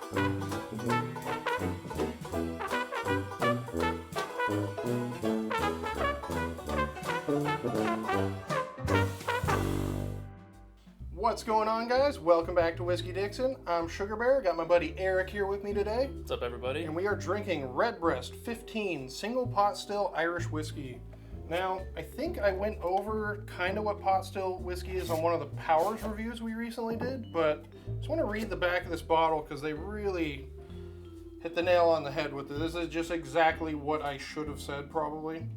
What's going on, guys? Welcome back to Whiskey Dixon. I'm Sugarbear. Got my buddy Eric here with me today. What's up, everybody? And we are drinking Redbreast 15 Single Pot Still Irish Whiskey. Now, I think I went over kind of what pot still whiskey is on one of the Powers reviews we recently did, but I just want to read the back of this bottle because they really hit the nail on the head with it. This is just exactly what I should have said, probably.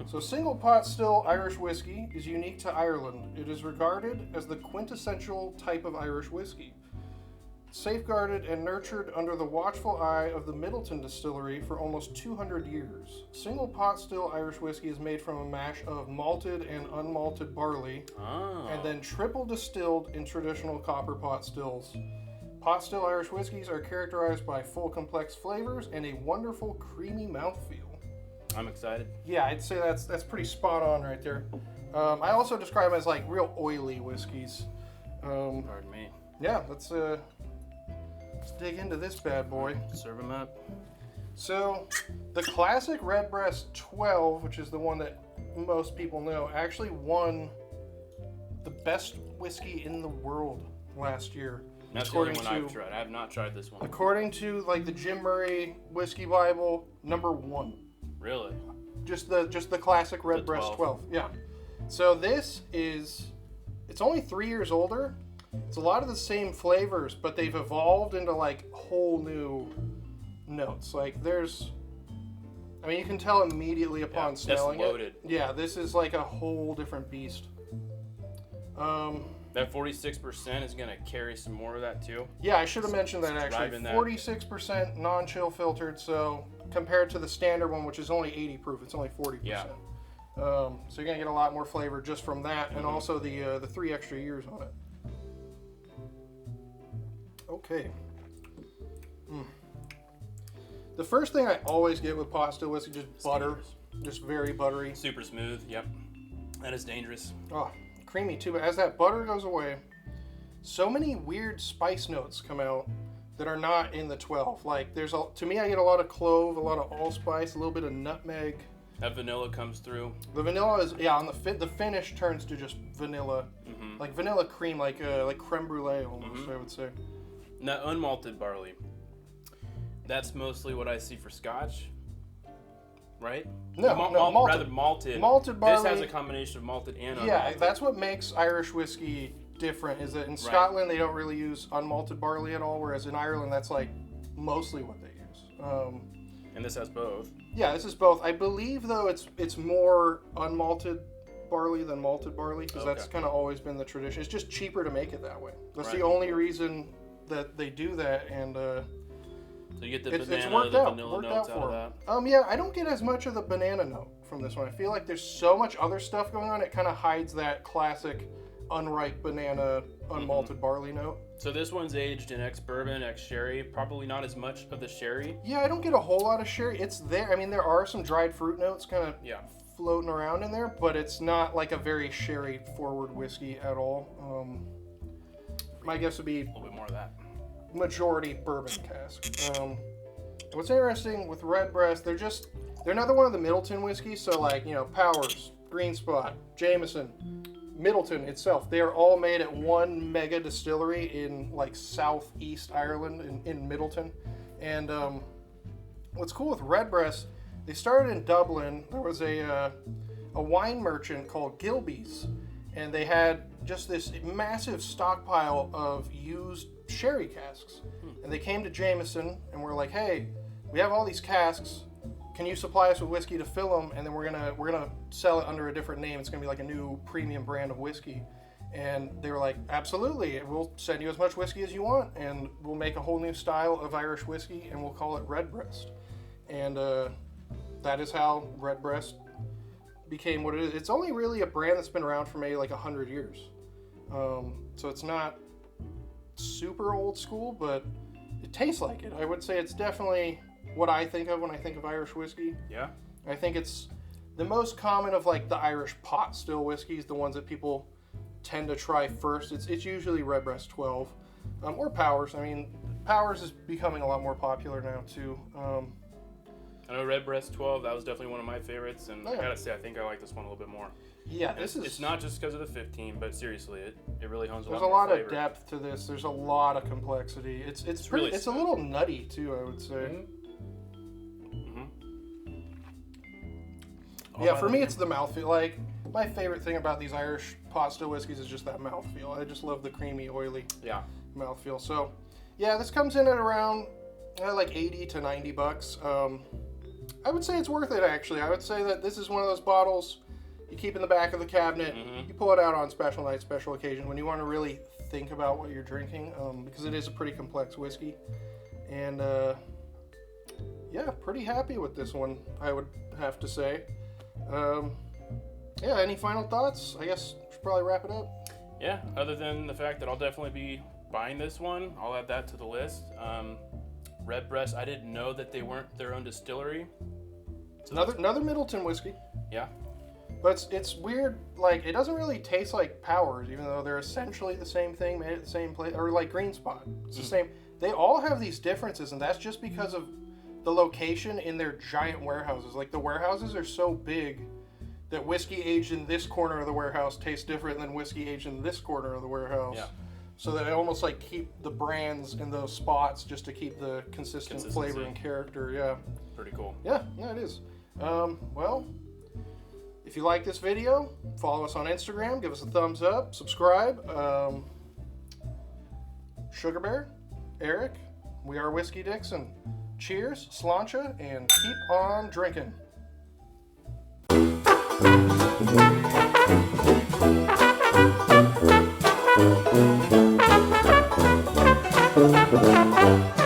So, Single Pot Still Irish Whiskey is unique to Ireland. It is regarded as the quintessential type of Irish whiskey. Safeguarded and nurtured under the watchful eye of the Middleton Distillery for almost 200 years. Single Pot Still Irish Whiskey is made from a mash of malted and unmalted barley, and then triple distilled in traditional copper pot stills. Pot still Irish whiskeys are characterized by full complex flavors and a wonderful creamy mouthfeel. I'm excited. Yeah, I'd say that's pretty spot on right there. I also describe them as like real oily whiskeys. Pardon me. Yeah, let's dig into this bad boy. Serve them up. So, the classic Redbreast 12, which is the one that most people know, actually won the best whiskey in the world last year. That's the only one I've tried. I have not tried this one. According to like the Jim Murray Whiskey Bible, #1. Really? Just the classic Redbreast 12. Yeah. So this is, it's only 3 years older. It's a lot of the same flavors, but they've evolved into like whole new notes. Like there's, I mean, you can tell immediately upon smelling it. Yeah, this is like a whole different beast. That 46% is gonna carry some more of that too. Yeah, I should have mentioned that actually. 46% non-chill filtered, so compared to the standard one, which is only 80 proof, it's only 40%. Yeah. So you're gonna get a lot more flavor just from that, and also the 3 extra years on it. Okay. The first thing I always get with pot still whiskey, just butter, just very buttery. Super smooth. Yep. That is dangerous. Oh, creamy too. But as that butter goes away, so many weird spice notes come out that are not in the 12. Like to me, I get a lot of clove, a lot of allspice, a little bit of nutmeg. That vanilla comes through. The vanilla is, yeah, on the finish turns to just vanilla, like vanilla cream, like creme brulee almost, I would say. Now, unmalted barley. That's mostly what I see for Scotch, right? Rather malted. Malted barley. This has a combination of malted and unmalted. Yeah, that's what makes Irish whiskey different, is that in Scotland they don't really use unmalted barley at all, whereas in Ireland that's like mostly what they use. And this has both. Yeah, this is both. I believe though it's more unmalted barley than malted barley, because that's kind of always been the tradition. It's just cheaper to make it that way. That's the only reason that they do that, and so you get the banana, it's worked the out. vanilla Worked notes out out for of that. Yeah, I don't get as much of the banana note from this one. I feel like there's so much other stuff going on. It kind of hides that classic unripe banana unmalted barley note. So this one's aged in ex-bourbon, ex-sherry. Probably not as much of the sherry. Yeah, I don't get a whole lot of sherry. It's there. I mean, there are some dried fruit notes kind of floating around in there, but it's not like a very sherry-forward whiskey at all. My guess would be a little bit more of that. Majority bourbon cask. What's interesting with Redbreast, they're another one of the Middleton whiskeys. So like, you know, Powers, Green Spot, Jameson, Middleton itself, they are all made at one mega distillery in like southeast Ireland in Middleton. And what's cool with Redbreast, they started in Dublin. There was a wine merchant called Gilbey's, and they had just this massive stockpile of used sherry casks. And they came to Jameson and were like, hey, we have all these casks. Can you supply us with whiskey to fill them? And then we're gonna sell it under a different name. It's gonna be like a new premium brand of whiskey. And they were like, absolutely, we'll send you as much whiskey as you want, and we'll make a whole new style of Irish whiskey, and we'll call it Redbreast. And that is how Redbreast became what it is. It's only really a brand that's been around for maybe like 100 years. So it's not super old school, but it tastes like it. I would say it's definitely what I think of when I think of Irish whiskey. Yeah. I think it's the most common of like the Irish pot still whiskeys, the ones that people tend to try first. It's usually Redbreast 12 or Powers. I mean, Powers is becoming a lot more popular now too. I know Redbreast 12, that was definitely one of my favorites, and Yeah. I gotta say, I think I like this one a little bit more. Yeah, It's not just because of the 15, but seriously, it really hones a lot there's a more lot flavor. of depth to this. There's a lot of complexity. It's really it's a smooth. little nutty too, I would say. Yeah, for me, it's the mouthfeel. Like, my favorite thing about these Irish pot still whiskeys is just that mouthfeel. I just love the creamy, oily mouthfeel. So, yeah, this comes in at around like 80 to 90 bucks. I would say it's worth it, actually. I would say that this is one of those bottles you keep in the back of the cabinet. You pull it out on special night, special occasion, when you want to really think about what you're drinking, because it is a pretty complex whiskey. And, yeah, pretty happy with this one, I would have to say. Yeah, any final thoughts? I guess we should probably wrap it up. Yeah, other than the fact that I'll definitely be buying this one, I'll add that to the list. Redbreast, I didn't know that they weren't their own distillery. So Another Middleton whiskey. Yeah. But it's weird, like, it doesn't really taste like Powers, even though they're essentially the same thing, made at the same place, or like Green Spot. It's the same. They all have these differences, and that's just because of the location in their giant warehouses. Like, the warehouses are so big that whiskey aged in this corner of the warehouse tastes different than whiskey aged in this corner of the warehouse. Yeah. So that they almost like keep the brands in those spots just to keep the consistent flavor and character. Yeah. Pretty cool. Yeah, it is. Well, if you like this video, follow us on Instagram, give us a thumbs up, subscribe. Sugarbear, Eric, we are Whiskey Dixon. Cheers, sláinte, and keep on drinking. Thank you.